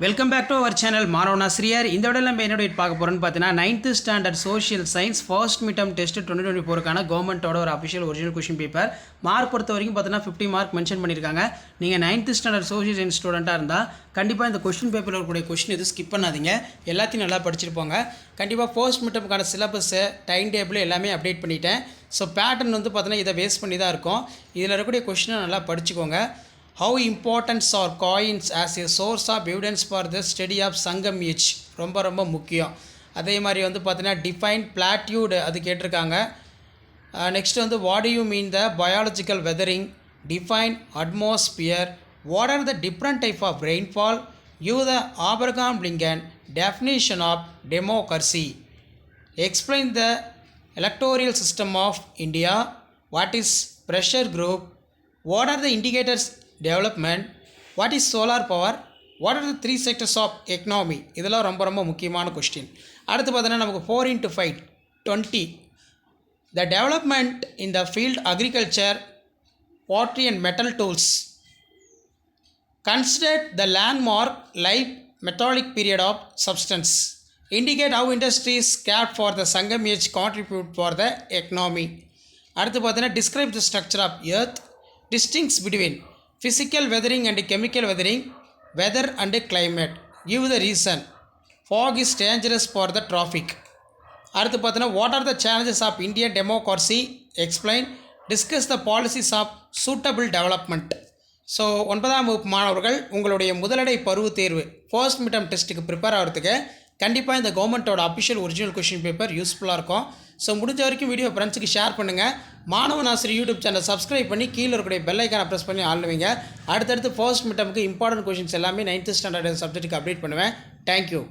Welcome back to our channel மாணவன் ஆசிரியர். இந்த விட நம்ம என்னோட பார்க்க போகிறோன்னு பார்த்தீங்கன்னா 9th standard social science first midterm test 2024க்கான கவர்மெண்ட்டோட ஒரு official original question paper. Mark பொறுத்த வரைக்கும் பார்த்தீங்கன்னா 50 மார்க் மென்ஷன் பண்ணியிருக்காங்க. நீங்கள் 9th ஸ்டாண்டர்ட் சோஷியல் சயின்ஸ் ஸ்டூடெண்ட்டாக இருந்தால் கண்டிப்பாக இந்த கொஷின் பேப்பரில் இருக்கக்கூடிய கொஷின் எதுவும் ஸ்கிப் பண்ணாதீங்க. எல்லாத்தையும் நல்லா படிச்சிருப்போங்க. கண்டிப்பாக ஃபர்ஸ்ட் மிட்டமுக்கான சிலபஸு டைம் டேபிள் எல்லாமே அப்டேட் பண்ணிட்டேன். ஸோ பேட்டர்ன் வந்து பார்த்தீங்கன்னா இதை பேஸ் பண்ணி தான் இருக்கும். இதில் இருக்கக்கூடிய கொஷினை நல்லா படிச்சுக்கோங்க. How important are coins as a source of evidence for the study of Sangam age? ரொம்ப முக்கியம். அதே மாதிரி வந்து பார்த்தீங்கன்னா டிஃபைன் பிளாட்யூடு அது கேட்டிருக்காங்க. நெக்ஸ்ட் வந்து what do you mean the biological weathering, define atmosphere, what are the different type of rainfall, you the Abraham Lincoln definition of democracy, explain the electoral system of India, what is pressure group, what are the indicators development, what is solar power, what are the three sectors of economy. இதெல்லாம் ரொம்ப முக்கியமான question. அடுத்து பார்த்தீங்கன்னா நமக்கு 4 into 5 20 the development in the field agriculture, pottery and metal tools. Consider the landmark life metallic period of substance. Indicate how industries cared for the Sangam age contribute for the economy. அடுத்து பார்த்தீங்கன்னா describe the structure of earth, distinguish between physical weathering and chemical weathering, weather and climate, give the reason, fog is dangerous for the traffic. அடுத்து பார்த்தீங்கன்னா what are the challenges of Indian democracy, explain, discuss the policies of suitable development. So 9ஆம் வகுப்பு மாணவர்கள் உங்களுடைய முதலடை பருவ தேர்வு first midterm டெஸ்ட்டுக்கு prepare ஆகிறதுக்கு கண்டிப்பாக இந்த கவர்மெண்ட்டோட அஃபிஷியல் ஒரிஜினல் கொஷின் பேப்பர் யூஸ்ஃபுல்லாக இருக்கும். ஸோ முடிஞ்ச வரைக்கும் வீடியோ ஃப்ரெண்ட்ஸுக்கு ஷேர் பண்ணுங்கள். மாணவன் ஆசிரியர் யூடியூப் சேனல் சப்ஸ்கிரைப் பண்ணி கீழே இருக்கக்கூடிய பெல் ஐக்கானை ப்ரெஸ் பண்ணி ஆளுவீங்க. அடுத்தடுத்து ஃபர்ஸ்ட் மிட்டமுக்கு இம்பார்ட்டன்ட் கொஷின்ஸ் எல்லாமே 9th ஸ்டாண்டர்ட் சப்ஜெக்ட்டுக்கு அப்டேட் பண்ணுவேன். தேங்க்யூ.